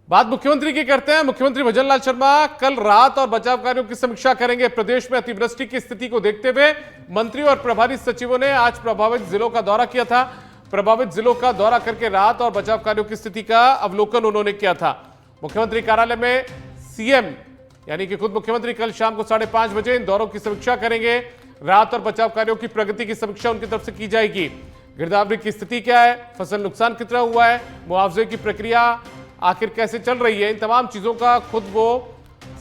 बात मुख्यमंत्री की करते हैं। मुख्यमंत्री भजनलाल शर्मा कल राहत और बचाव कार्यों की समीक्षा करेंगे। प्रदेश में अतिवृष्टि की स्थिति को देखते हुए मंत्री और प्रभारी सचिवों ने आज प्रभावित जिलों का दौरा किया था। प्रभावित जिलों का दौरा करके राहत और बचाव कार्यों की स्थिति का अवलोकन उन्होंने किया था। मुख्यमंत्री कार्यालय में सीएम यानी कि खुद मुख्यमंत्री कल शाम को 5:30 बजे इन दौरों की समीक्षा करेंगे। राहत और बचाव कार्यों की प्रगति की समीक्षा उनकी तरफ से की जाएगी। गिरदावरी की स्थिति क्या है, फसल नुकसान कितना हुआ है, मुआवजे की प्रक्रिया आखिर कैसे चल रही है, इन तमाम चीजों का खुद वो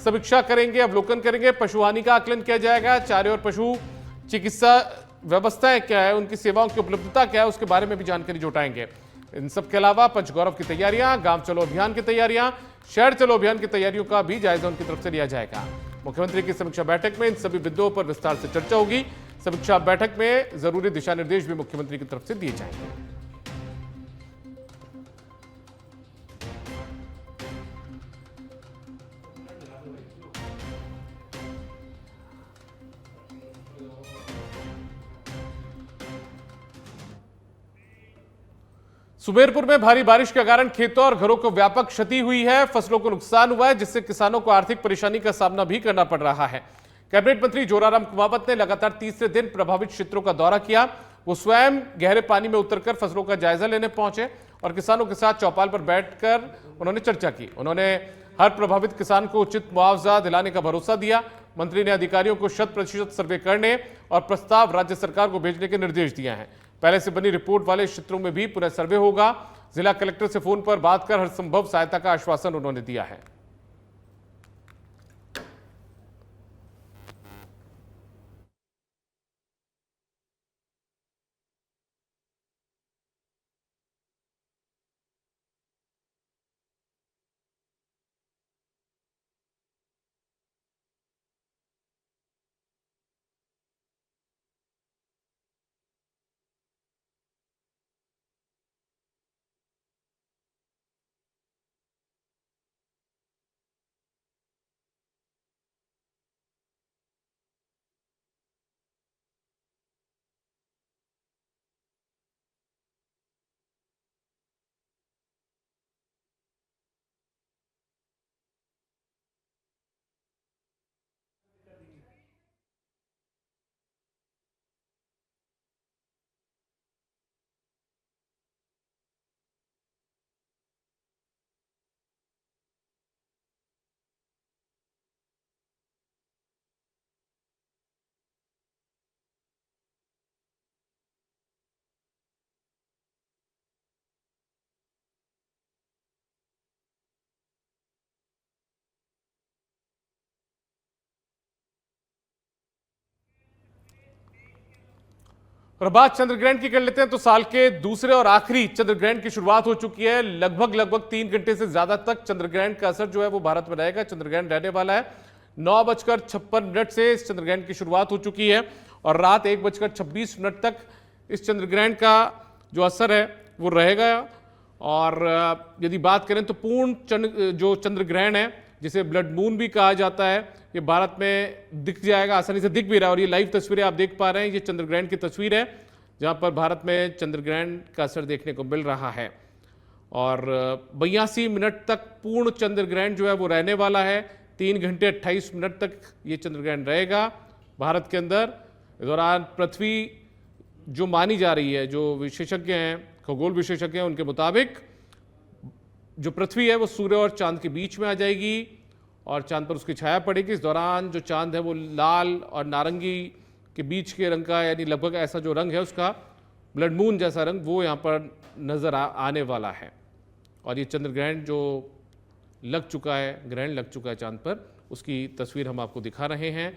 समीक्षा करेंगे, अवलोकन करेंगे। पशुहानि का आकलन किया जाएगा। चारे और पशु चिकित्सा व्यवस्थाएं क्या है, उनकी सेवाओं की उपलब्धता क्या है, उसके बारे में भी जानकारी जुटाएंगे। इन सब के अलावा पंचगौरव की तैयारियां, गांव चलो अभियान की तैयारियां, शहर चलो अभियान की तैयारियों का भी जायजा उनकी तरफ से लिया जाएगा। मुख्यमंत्री की समीक्षा बैठक में इन सभी मुद्दों पर विस्तार से चर्चा होगी। समीक्षा बैठक में जरूरी दिशा निर्देश भी मुख्यमंत्री की तरफ से दिए जाएंगे। सुमेरपुर में भारी बारिश के कारण खेतों और घरों को व्यापक क्षति हुई है। फसलों को नुकसान हुआ है, जिससे किसानों को आर्थिक परेशानी का सामना भी करना पड़ रहा है। कैबिनेट मंत्री जोराराम कुमावत ने लगातार तीसरे दिन प्रभावित क्षेत्रों का दौरा किया। वो स्वयं गहरे पानी में उतरकर फसलों का जायजा लेने पहुंचे और किसानों के साथ चौपाल पर बैठकर उन्होंने चर्चा की। उन्होंने हर प्रभावित किसान को उचित मुआवजा दिलाने का भरोसा दिया। मंत्री ने अधिकारियों को 100% सर्वे करने और प्रस्ताव राज्य सरकार को भेजने के निर्देश दिए हैं। पहले से बनी रिपोर्ट वाले क्षेत्रों में भी पुनः सर्वे होगा। जिला कलेक्टर से फोन पर बात कर हर संभव सहायता का आश्वासन उन्होंने दिया है। और बात चंद्रग्रहण की कर लेते हैं। तो साल के दूसरे और आखिरी चंद्रग्रहण की शुरुआत हो चुकी है। लगभग 3 घंटे से ज्यादा तक चंद्रग्रहण का असर जो है वो भारत में रहेगा। चंद्रग्रहण रहने वाला है। 9:56 से इस चंद्रग्रहण की शुरुआत हो चुकी है और रात 1:26 तक इस चंद्रग्रहण का जो असर है वो रहेगा। और यदि बात करें तो पूर्ण जो चंद्रग्रहण है, जिसे ब्लड मून भी कहा जाता है, ये भारत में दिख जाएगा, आसानी से दिख भी रहा है। और ये लाइव तस्वीरें आप देख पा रहे हैं, ये चंद्रग्रहण की तस्वीर है जहां पर भारत में चंद्रग्रहण का असर देखने को मिल रहा है। और 82 मिनट तक पूर्ण चंद्रग्रहण जो है वो रहने वाला है। 3 घंटे 28 मिनट तक ये चंद्रग्रहण रहेगा भारत के अंदर। इस दौरान पृथ्वी जो मानी जा रही है, जो विशेषज्ञ हैं, खगोल विशेषज्ञ हैं, उनके मुताबिक जो पृथ्वी है वो सूर्य और चांद के बीच में आ जाएगी और चांद पर उसकी छाया पड़ेगी। इस दौरान जो चांद है वो लाल और नारंगी के बीच के रंग का, यानी लगभग ऐसा जो रंग है उसका, ब्लड मून जैसा रंग, वो यहाँ पर नजर आने वाला है। और ये चंद्रग्रहण जो लग चुका है, ग्रहण लग चुका है चांद पर, उसकी तस्वीर हम आपको दिखा रहे हैं।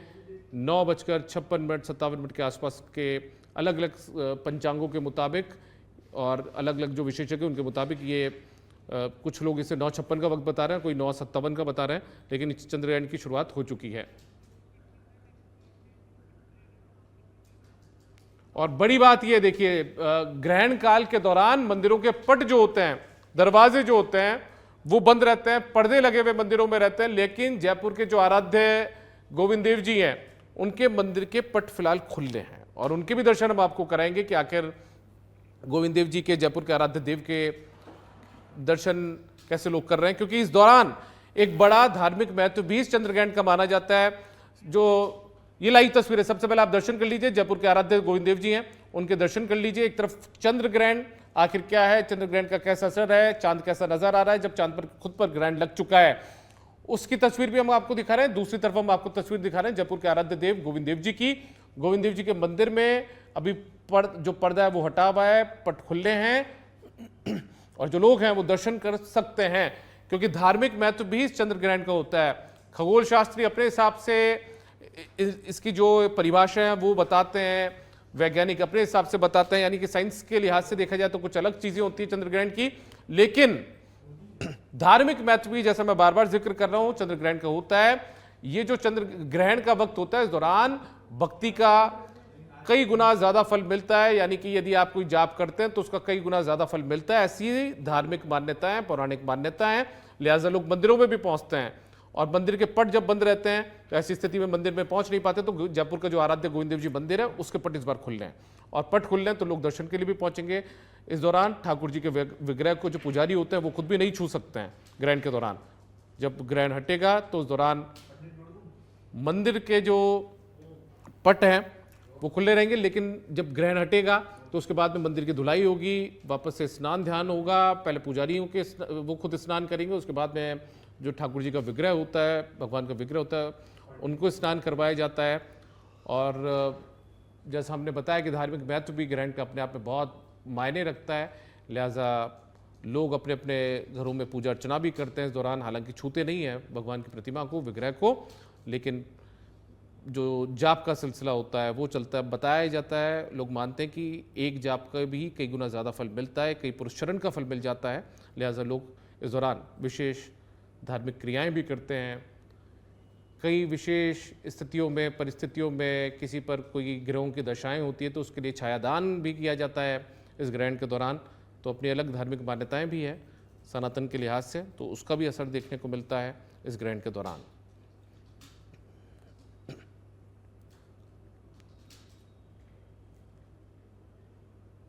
9:56 के आसपास के अलग अलग पंचांगों के मुताबिक और अलग अलग जो विशेषज्ञ उनके मुताबिक ये कुछ लोग इसे 9:56 का वक्त बता रहे हैं, कोई 9:57 का बता रहे हैं, लेकिन इस चंद्रग्रहण की शुरुआत हो चुकी है। और बड़ी बात यह देखिए, ग्रहण काल के दौरान मंदिरों के पट जो होते हैं, दरवाजे जो होते हैं, वो बंद रहते हैं, पर्दे लगे हुए मंदिरों में रहते हैं। लेकिन जयपुर के जो आराध्य गोविंद देव जी हैं, उनके मंदिर के पट फिलहाल खुले हैं और उनके भी दर्शन हम आपको कराएंगे कि आखिर गोविंद देव जी के, जयपुर के आराध्य देव के दर्शन कैसे लोग कर रहे हैं, क्योंकि इस दौरान एक बड़ा धार्मिक महत्व भी इस चंद्र ग्रहण का माना जाता है। जो ये लाइव तस्वीरें, सबसे पहले आप दर्शन कर लीजिए, जयपुर के आराध्य गोविंद देव जी हैं, उनके दर्शन कर लीजिए। एक तरफ चंद्र ग्रहण, आखिर क्या है, चंद्र ग्रहण का कैसा असर है, चांद कैसा नजर आ रहा है जब चांद पर खुद पर ग्रहण लग चुका है, उसकी तस्वीर भी हम आपको दिखा रहे हैं। दूसरी तरफ हम आपको तस्वीर दिखा रहे हैं जयपुर के आराध्य देव गोविंद देव जी की। गोविंद देव जी के मंदिर में अभी जो पर्दा है वो हटा हुआ है, पट खुले हैं और जो लोग हैं वो दर्शन कर सकते हैं, क्योंकि धार्मिक महत्व भी इस चंद्र ग्रहण का होता है। खगोल शास्त्री अपने हिसाब से इसकी जो परिभाषा है वो बताते हैं, वैज्ञानिक अपने हिसाब से बताते हैं, यानी कि साइंस के लिहाज से देखा जाए तो कुछ अलग चीजें होती है चंद्र ग्रहण की, लेकिन धार्मिक महत्व भी, जैसा मैं बार बार जिक्र कर रहा हूं, चंद्र ग्रहण का होता है। ये जो चंद्र ग्रहण का वक्त होता है, इस दौरान भक्ति का कई गुना ज्यादा फल मिलता है, यानी कि यदि आप कोई जाप करते हैं तो उसका कई गुना ज्यादा फल मिलता है। ऐसी धार्मिक मान्यताएं, पौराणिक मान्यताएं, लिहाजा लोग मंदिरों में भी पहुंचते हैं, और मंदिर के पट जब बंद रहते हैं तो ऐसी स्थिति में मंदिर में पहुंच नहीं पाते, तो जयपुर का जो आराध्य गोविंद देव जी मंदिर है उसके पट इस बार खुल रहे हैं, और पट खुल रहे हैं तो लोग दर्शन के लिए भी पहुंचेंगे। इस दौरान ठाकुर जी के विग्रह को जो पुजारी होते हैं वो खुद भी नहीं छू सकते हैं ग्रहण के दौरान। जब ग्रहण हटेगा तो उस दौरान मंदिर के जो पट हैं वो खुले रहेंगे, लेकिन जब ग्रहण हटेगा तो उसके बाद में मंदिर की धुलाई होगी, वापस से स्नान ध्यान होगा। पहले पुजारियों के वो खुद स्नान करेंगे, उसके बाद में जो ठाकुर जी का विग्रह होता है, भगवान का विग्रह होता है, उनको स्नान करवाया जाता है। और जैसा हमने बताया कि धार्मिक महत्व भी ग्रहण का अपने आप में बहुत मायने रखता है, लिहाजा लोग अपने अपने घरों में पूजा अर्चना भी करते हैं इस दौरान। हालांकि छूते नहीं हैं भगवान की प्रतिमा को, विग्रह को, लेकिन जो जाप का सिलसिला होता है वो चलता है। बताया जाता है, लोग मानते हैं कि एक जाप का भी कई गुना ज़्यादा फल मिलता है, कई पुरुषचरण का फल मिल जाता है, लिहाजा लोग इस दौरान विशेष धार्मिक क्रियाएं भी करते हैं। कई विशेष स्थितियों में, परिस्थितियों में किसी पर कोई ग्रहों की दशाएं होती है तो उसके लिए छायादान भी किया जाता है इस ग्रहण के दौरान। तो अपनी अलग धार्मिक मान्यताएं भी है सनातन के लिहाज से, तो उसका भी असर देखने को मिलता है इस ग्रहण के दौरान।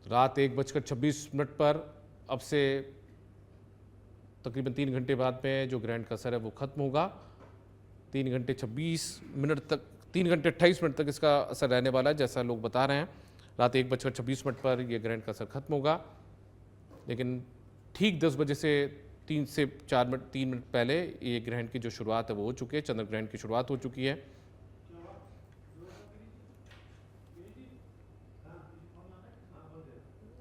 रात 1:26 पर अब से तकरीबन 3 घंटे बाद में जो ग्रहण का असर है वो खत्म होगा। 3 घंटे 26 मिनट तक, 3 घंटे 28 मिनट तक इसका असर रहने वाला है, जैसा लोग बता रहे हैं। रात 1:26 पर यह ग्रहण का असर खत्म होगा, लेकिन ठीक 10 बजे से 3 से 4 मिनट, 3 मिनट पहले ये ग्रहण की जो शुरुआत है वो हो चुकी है, चंद्र ग्रहण की शुरुआत हो चुकी है।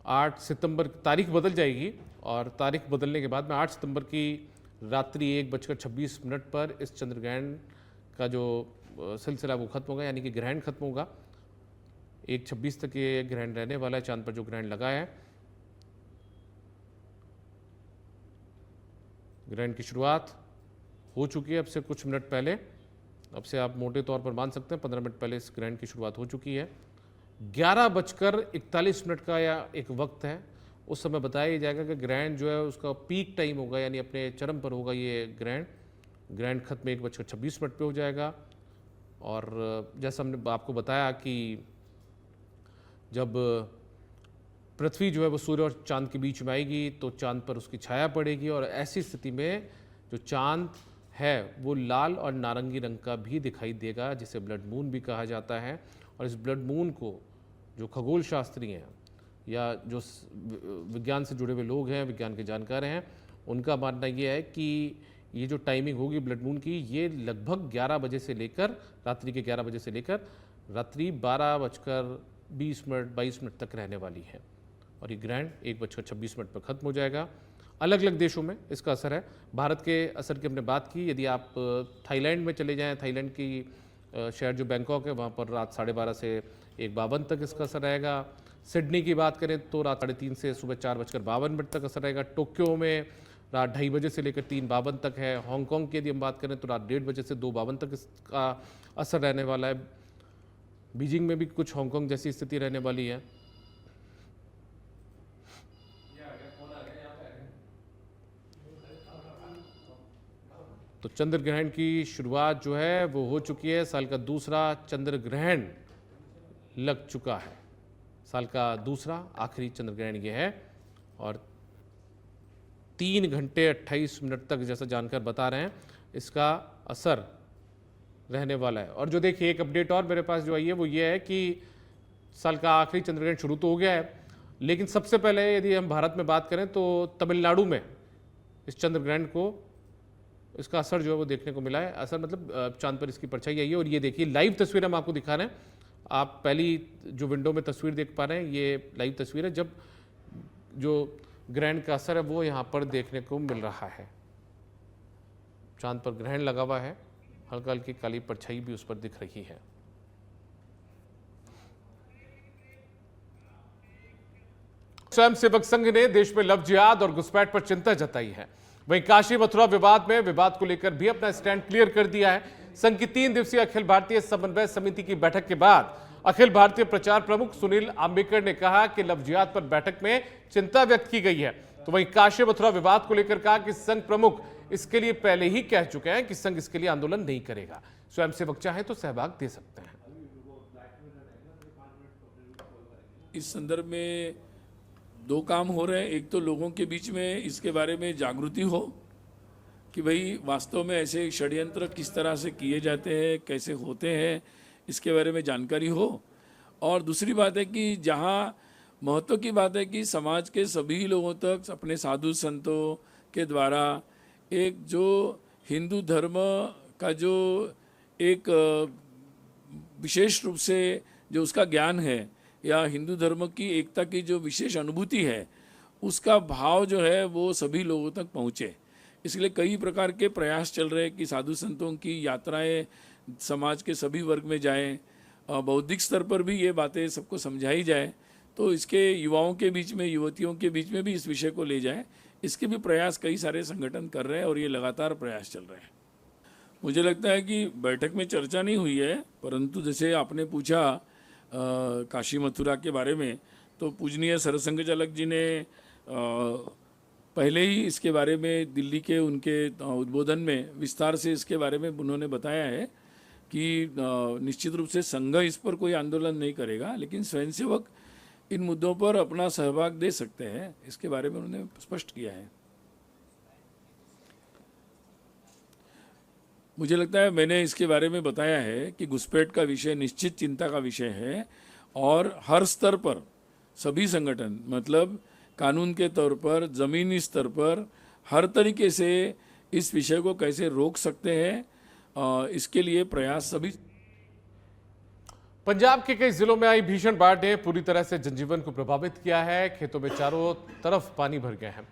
8 सितंबर तारीख बदल जाएगी, और तारीख बदलने के बाद में 8 सितंबर की रात्रि 1:26 पर इस चंद्र ग्रहण का जो सिलसिला वो खत्म होगा, यानी कि ग्रहण खत्म होगा। 1:26 तक ये ग्रहण रहने वाला है, चांद पर जो ग्रहण लगा है। ग्रहण की शुरुआत हो चुकी है अब से कुछ मिनट पहले, अब से आप मोटे तौर पर मान सकते हैं 15 मिनट पहले इस ग्रहण की शुरुआत हो चुकी है। 11:41 का या एक वक्त है, उस समय बताया जाएगा कि ग्रहण जो है उसका पीक टाइम होगा, यानी अपने चरम पर होगा ये ग्रहण। ग्रहण खत्म 1:26 पे हो जाएगा। और जैसा हमने आपको बताया कि जब पृथ्वी जो है वो सूर्य और चांद के बीच में आएगी तो चांद पर उसकी छाया पड़ेगी, और ऐसी स्थिति में जो चांद है वो लाल और नारंगी रंग का भी दिखाई देगा, जिसे ब्लड मून भी कहा जाता है। और इस ब्लड मून को जो खगोल शास्त्री हैं या जो विज्ञान से जुड़े हुए लोग हैं, विज्ञान के जानकार हैं, उनका मानना ये है कि ये जो टाइमिंग होगी ब्लड मून की, ये लगभग 11 बजे से लेकर, रात्रि के 11 बजे से लेकर रात्रि 12:20-22 तक रहने वाली है। और ये ग्रहण 1:26 पर ख़त्म हो जाएगा। अलग अलग देशों में इसका असर है। भारत के असर की हमने बात की, यदि आप थाईलैंड में चले जाएँ, थाईलैंड की शहर जो बैंकॉक है, वहाँ पर रात 12:30 से 1:52 तक इसका असर रहेगा। सिडनी की बात करें तो रात 3:30 से सुबह 4:52 तक असर रहेगा। टोक्यो में रात 2:30 बजे से लेकर 3:52 तक है। हांगकांग की यदि हम बात करें तो रात 1:30 बजे से 2:52 तक इसका असर रहने वाला है। बीजिंग में भी कुछ हांगकांग जैसी स्थिति रहने वाली है। तो चंद्र ग्रहण की शुरुआत जो है वो हो चुकी है। साल का दूसरा चंद्र ग्रहण लग चुका है। साल का दूसरा आखिरी चंद्र ग्रहण ये है, और 3 घंटे 28 मिनट तक, जैसा जानकर बता रहे हैं, इसका असर रहने वाला है। और जो देखिए एक अपडेट और मेरे पास जो आई है वो ये है कि साल का आखिरी चंद्रग्रहण शुरू तो हो गया है, लेकिन सबसे पहले यदि हम भारत में बात करें तो तमिलनाडु में इस चंद्रग्रहण को, इसका असर जो है वो देखने को मिला है। असर मतलब चांद पर इसकी परछाई आई है। और ये देखिए लाइव तस्वीर हम आपको दिखा रहे हैं। आप पहली जो विंडो में तस्वीर देख पा रहे हैं ये लाइव तस्वीर है, जब जो ग्रहण का असर है वो यहाँ पर देखने को मिल रहा है। चांद पर ग्रहण लगा हुआ है, हल्का हल्की काली परछाई भी उस पर दिख रही है। स्वयंसेवक संघ ने देश में लव जिहाद और घुसपैठ पर चिंता जताई है। वहीं काशी मथुरा विवाद में विवाद को लेकर भी अपना स्टैंड क्लियर कर दिया है। संघ की 3 दिवसीय अखिल भारतीय समन्वय समिति की बैठक के बाद अखिल भारतीय प्रचार प्रमुख सुनील आम्बेकर ने कहा कि लव जिहाद पर बैठक में चिंता व्यक्त की गई है। तो वहीं काशी मथुरा विवाद को लेकर कहा कि संघ प्रमुख इसके लिए पहले ही कह चुके हैं कि संघ इसके लिए आंदोलन नहीं करेगा। स्वयंसेवक चाहे तो सहभाग दे सकते हैं। इस संदर्भ में 2 काम हो रहे हैं। एक तो लोगों के बीच में इसके बारे में जागृति हो कि भाई वास्तव में ऐसे षड्यंत्र किस तरह से किए जाते हैं, कैसे होते हैं, इसके बारे में जानकारी हो। और दूसरी बात है कि जहाँ महत्व की बात है कि समाज के सभी लोगों तक अपने साधु संतों के द्वारा एक जो हिंदू धर्म का जो एक विशेष रूप से जो उसका ज्ञान है या हिंदू धर्म की एकता की जो विशेष अनुभूति है, उसका भाव जो है वो सभी लोगों तक पहुँचे। इसलिए कई प्रकार के प्रयास चल रहे हैं कि साधु संतों की यात्राएं समाज के सभी वर्ग में जाएं, बौद्धिक स्तर पर भी ये बातें सबको समझाई जाए, तो इसके युवाओं के बीच में, युवतियों के बीच में भी इस विषय को ले जाएं। इसके भी प्रयास कई सारे संगठन कर रहे हैं और ये लगातार प्रयास चल रहे हैं। मुझे लगता है कि बैठक में चर्चा नहीं हुई है, परंतु जैसे आपने पूछा काशी मथुरा के बारे में, तो पूजनीय सरसंघ चालक जी ने पहले ही इसके बारे में दिल्ली के उनके उद्बोधन में विस्तार से इसके बारे में उन्होंने बताया है कि निश्चित रूप से संघ इस पर कोई आंदोलन नहीं करेगा, लेकिन स्वयंसेवक इन मुद्दों पर अपना सहभाग दे सकते हैं, इसके बारे में उन्होंने स्पष्ट किया है। मुझे लगता है मैंने इसके बारे में बताया है कि घुसपैठ का विषय निश्चित चिंता का विषय है और हर स्तर पर सभी संगठन, मतलब कानून के तौर पर, ज़मीनी स्तर पर हर तरीके से इस विषय को कैसे रोक सकते हैं, इसके लिए प्रयास सभी। पंजाब के कई जिलों में आई भीषण बाढ़ ने पूरी तरह से जनजीवन को प्रभावित किया है। खेतों में चारों तरफ पानी भर गए हैं,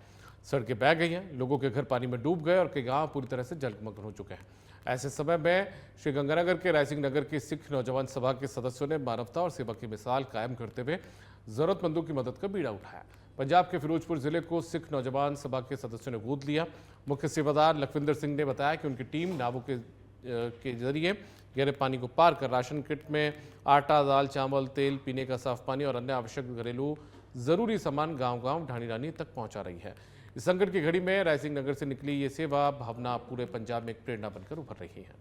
सड़कें बह गई हैं, लोगों के घर पानी में डूब गए और कई गांव पूरी तरह से जलमग्न हो चुके हैं। ऐसे समय में श्रीगंगानगर के रायसिंह नगर के सिख नौजवान सभा के सदस्यों ने मानवता और सेवा की मिसाल कायम करते हुए जरूरतमंदों की मदद का बीड़ा उठाया। पंजाब के फिरोजपुर जिले को सिख नौजवान सभा के सदस्यों ने गोद लिया। मुख्य सेवादार लखविंदर सिंह ने बताया कि उनकी टीम नावों के जरिए गहरे पानी को पार कर राशन किट में आटा, दाल, चावल, तेल, पीने का साफ पानी और अन्य आवश्यक घरेलू जरूरी सामान गांव-गांव, ढाणी-ढाणी तक पहुंचा रही है। इस संकट की घड़ी में रायसिंह नगर से निकली ये सेवा भावना पूरे पंजाब में एक प्रेरणा बनकर उभर रही है।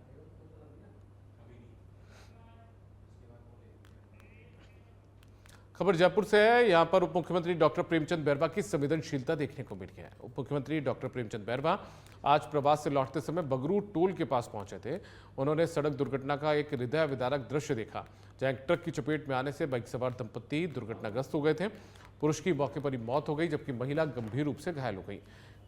खबर जयपुर से है। यहां पर उप मुख्यमंत्री डॉक्टर प्रेमचंद बैरवा की संवेदनशीलता देखने को मिली है। उप मुख्यमंत्री डॉक्टर प्रेमचंद बैरवा आज प्रवास से लौटते समय बगरू टोल के पास पहुंचे थे। उन्होंने सड़क दुर्घटना का एक हृदय विदारक दृश्य देखा, जहां एक ट्रक की चपेट में आने से बाइक सवार दंपत्ति दुर्घटनाग्रस्त हो गए थे। पुरुष की मौके पर ही मौत हो गई, जबकि महिला गंभीर रूप से घायल हो गई।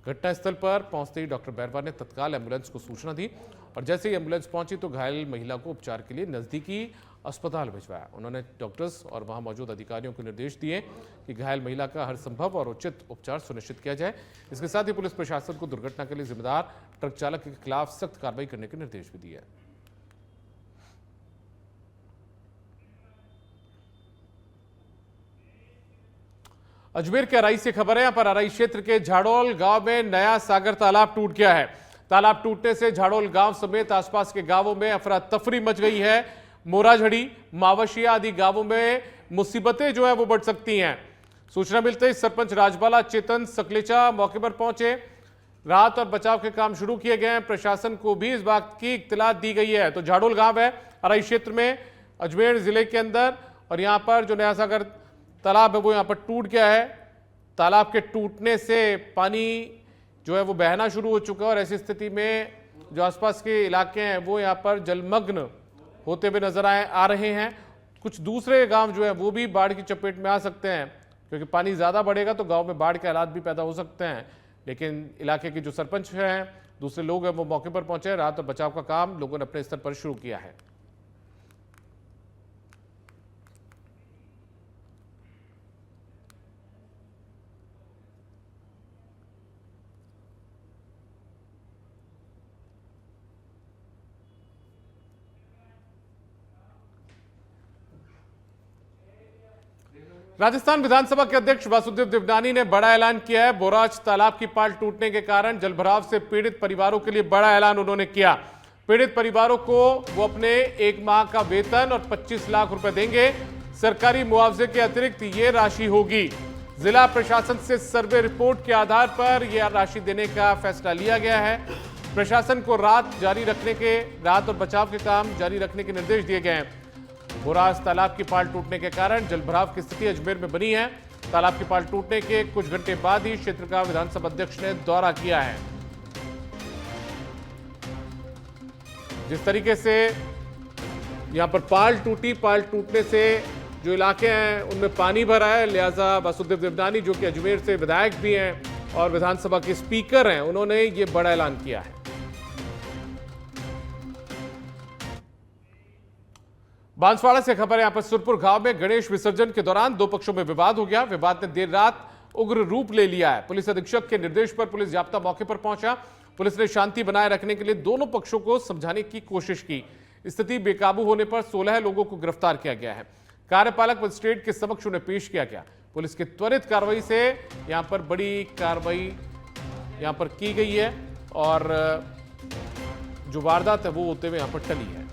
घटनास्थल पर पहुंचते ही डॉक्टर बैरवा ने तत्काल एम्बुलेंस को सूचना दी और जैसे ही एम्बुलेंस पहुंची तो घायल महिला को उपचार के लिए नजदीकी अस्पताल भिजवाया। उन्होंने डॉक्टर्स और वहां मौजूद अधिकारियों को निर्देश दिए कि घायल महिला का हर संभव और उचित उपचार सुनिश्चित किया जाए। इसके साथ ही पुलिस प्रशासन को दुर्घटना के लिए जिम्मेदार ट्रक चालक के खिलाफ सख्त कार्रवाई करने के निर्देश भी दिए। अजमेर के अराई से खबर है। यहां पर अराई क्षेत्र के झाड़ोल गांव में नया सागर तालाब टूट गया है। तालाब टूटने से झाड़ोल गांव समेत आसपास के गांवों में अफरा तफरी मच गई है। मोराझड़ी, मावशिया आदि गांवों में मुसीबतें जो है वो बढ़ सकती हैं। सूचना मिलते ही सरपंच राजबाला चेतन सकलेचा मौके पर पहुंचे। राहत और बचाव के काम शुरू किए गए हैं। प्रशासन को भी इस बात की इत्तला दी गई है। तो झाड़ोल गांव है अराई क्षेत्र में, अजमेर जिले के अंदर, और यहां पर जो नया सागर तालाब है वो यहां पर टूट गया है। तालाब के टूटने से पानी जो है वो बहना शुरू हो चुका है और ऐसी स्थिति में जो आसपास के इलाके हैं वो यहाँ पर जलमग्न होते हुए नजर आ रहे हैं। कुछ दूसरे गांव जो है वो भी बाढ़ की चपेट में आ सकते हैं, क्योंकि पानी ज़्यादा बढ़ेगा तो गांव में बाढ़ के हालात भी पैदा हो सकते हैं। लेकिन इलाके के जो सरपंच हैं, दूसरे लोग हैं, वो मौके पर पहुंचे। राहत और बचाव का काम लोगों ने अपने स्तर पर शुरू किया है। राजस्थान विधानसभा के अध्यक्ष वासुदेव देवनानी ने बड़ा ऐलान किया है। बोराज तालाब की पाल टूटने के कारण जलभराव से पीड़ित परिवारों के लिए बड़ा ऐलान उन्होंने किया। पीड़ित परिवारों को वो अपने 1 माह का वेतन और 25 लाख रुपए देंगे। सरकारी मुआवजे के अतिरिक्त ये राशि होगी। जिला प्रशासन से सर्वे रिपोर्ट के आधार पर यह राशि देने का फैसला लिया गया है। प्रशासन को राहत और बचाव के काम जारी रखने के निर्देश दिए गए हैं। बोराज तालाब की पाल टूटने के कारण जलभराव की स्थिति अजमेर में बनी है। तालाब की पाल टूटने के कुछ घंटे बाद ही क्षेत्र का विधानसभा अध्यक्ष ने दौरा किया है। जिस तरीके से यहां पर पाल टूटने से जो इलाके हैं उनमें पानी भरा है, लिहाजा वासुदेव देवनानी जो कि अजमेर से विधायक भी हैं और विधानसभा के स्पीकर हैं, उन्होंने ये बड़ा ऐलान किया है। बांसवाड़ा से खबर है, यहां पर सुरपुर गांव में गणेश विसर्जन के दौरान 2 पक्षों में विवाद हो गया। विवाद ने देर रात उग्र रूप ले लिया है। पुलिस अधीक्षक के निर्देश पर पुलिस जाब्ता मौके पर पहुंचा। पुलिस ने शांति बनाए रखने के लिए दोनों पक्षों को समझाने की कोशिश की। स्थिति बेकाबू होने पर 16 लोगों को गिरफ्तार किया गया है। कार्यपालक मजिस्ट्रेट के समक्ष उन्हें पेश किया गया। पुलिस की त्वरित कार्रवाई से यहां पर बड़ी कार्रवाई यहां पर की गई है और जो वारदात है वो होते हुए यहां पर टली है।